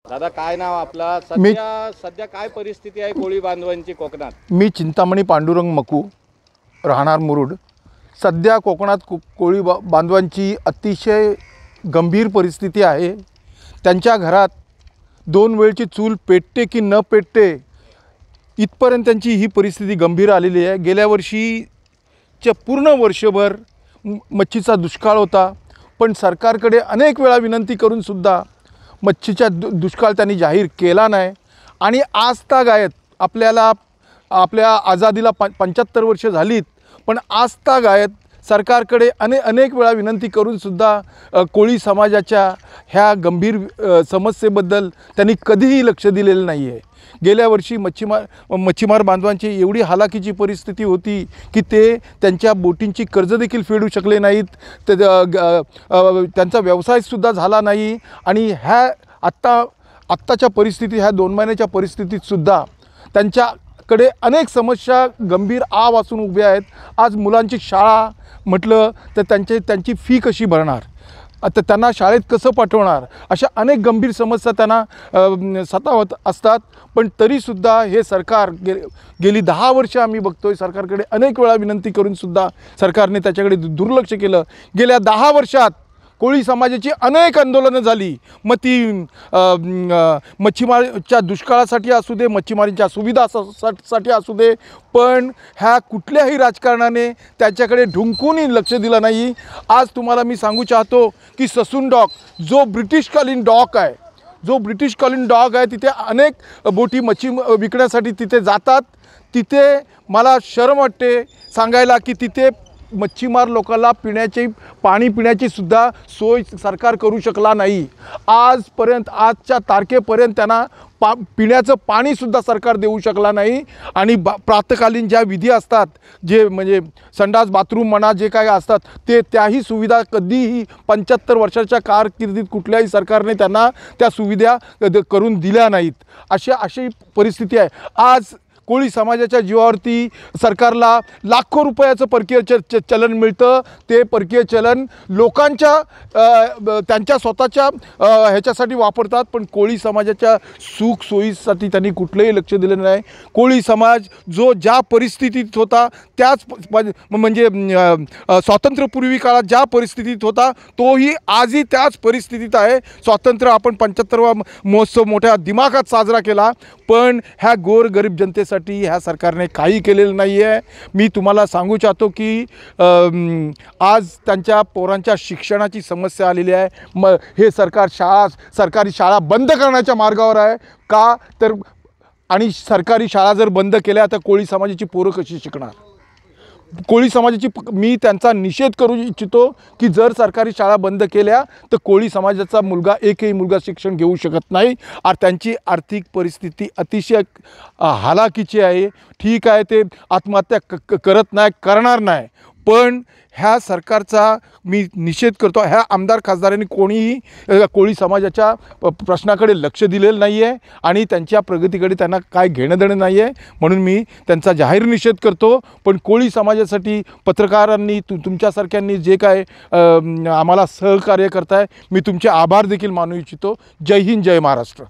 दादा काय नाव आपला? सध्या काय परिस्थिती आहे कोळी बांधवांची कोकणात? मी चिंतामणी पांडुरंग मकू, राहणार मुरुड। सध्या कोकणात कोळी बांधवांची अतिशय गंभीर परिस्थिती आहे। त्यांच्या घरात 2 वेळची चूल पेटते की न पेटते इथपर्यंत त्यांची ही परिस्थिती गंभीर आलेली आहे। गेल्या वर्षीच्या पूर्ण वर्षभर मच्छीचा दुष्काळ होता, पण सरकारकडे अनेक वेळा विनंती करून सुद्धा मच्छीचा दुष्काळ त्यांनी जाहीर केला नाही। आणि आजतागायत आपल्या आझादीला 75 वर्ष झालीत, पण आजतागायत सरकारकडे अनेक वेळा विनंती करून सुद्धा कोळी समाजाच्या ह्या गंभीर समस्येबद्दल त्यांनी कधीही लक्ष दिलेलं नाही आहे। गेल्या वर्षी मच्छीमार बांधवांची एवढी हालाकीची परिस्थिती होती की ते त्यांच्या बोटींची कर्ज देखील फेडू शकले नाहीत, त्यांचा व्यवसायसुद्धा झाला नाही। आणि ह्या आत्ताच्या परिस्थितीत, ह्या 2 महिन्याच्या परिस्थितीतसुद्धा त्यांच्याकडे अनेक समस्या गंभीर आ वासून उभ्या आहेत। आज मुलांची शाळा म्हटलं तर त्यांची फी कशी भरणार, आता त्यांना शाळेत कसं पाठवणार, अशा अनेक गंभीर समस्या त्यांना सतावत असतात। पण तरीसुद्धा हे सरकार गेली 10 वर्ष आम्ही बघतोय, सरकारकडे अनेक वेळा विनंती करूनसुद्धा सरकारने त्याच्याकडे दुर्लक्ष केलं। गेल्या 10 वर्षात कोळी समाजाची अनेक आंदोलनं झाली, मग ती मच्छीमारांच्या दुष्काळासाठी असू दे, मच्छीमारांच्या सुविधासाठी असू दे, पण ह्या कुठल्याही राजकारणाने त्याच्याकडे ढुंकूनही लक्ष दिलं नाही। आज तुम्हाला मी सांगू चाहतो की ससून डॉक जो ब्रिटिशकालीन डॉक आहे, तिथे अनेक बोटी मच्छी विकण्यासाठी तिथे जातात। तिथे मला शरम वाटते सांगायला की तिथे मच्छीमार लोकांना पाणी पिण्याची सुद्धा सोय सरकार करू शकला नाही। आजच्या तारखेपर्यंत त्यांना पिण्याचं पाणीसुद्धा सरकार देऊ शकला नाही। आणि प्रातःकालीन ज्या विधी असतात, जे म्हणजे संडास बाथरूम म्हणा, जे काय असतात त्याही सुविधा कधीही 75 वर्षाच्या कारकिर्दीत कुठल्याही सरकारने त्यांना त्या सुविधा करून दिल्या नाहीत। अशी परिस्थिती आहे। आज कोळी समाजाच्या जीवावरती सरकारला लाखो रुपयाचं परकीय चलन मिळतं। ते परकीय चलन लोकांच्या त्यांच्या स्वतःच्या ह्याच्यासाठी वापरतात, पण कोळी समाजाच्या सुख सोयीसाठी त्यांनी कुठलंही लक्ष दिलं नाही। कोळी समाज जो ज्या परिस्थितीत होता त्याच म्हणजे स्वातंत्र्यपूर्वी काळात ज्या परिस्थितीत होता तोही आजही त्याच परिस्थितीत आहे। स्वातंत्र्य आपण 75वा महोत्सव मोठ्या दिमाखात साजरा केला, पण ह्या गोरगरीब जनतेसाठी ह्या सरकारने काही केलेलं नाही आहे। मी तुम्हाला सांगू चाहतो की आज त्यांच्या पोरांच्या शिक्षणाची समस्या आलेली आहे। हे सरकारी शाळा बंद करण्याच्या मार्गावर आहे का तर, आणि सरकारी शाळा जर बंद केल्या तर कोळी समाजाची पोरं कशी शिकणार? कोळी समाजाची मी त्यांचा निषेध करू इच्छितो की जर सरकारी शाळा बंद केल्या तर कोळी समाजाचा एकही मुलगा शिक्षण घेऊ शकत नाही। त्यांची आर्थिक परिस्थिती अतिशय हालाकीची आहे। ठीक आहे, ते आत्महत्या करणार नाही, पण ह्या सरकारचा मी निषेध करतो। ह्या आमदार खासदारांनी कोणीही कोळी समाजाच्या प्रश्नाकडे लक्ष दिलेलं नाही आहे आणि त्यांच्या प्रगतीकडे त्यांना काय घेणं देणं नाही आहे, म्हणून मी त्यांचा जाहीर निषेध करतो। पण कोळी समाजासाठी पत्रकारांनी तुमच्यासारख्यांनी जे काय आम्हाला सहकार्य करताय, मी तुमचे आभार देखील मानू इच्छितो। जय हिंद, जय महाराष्ट्र।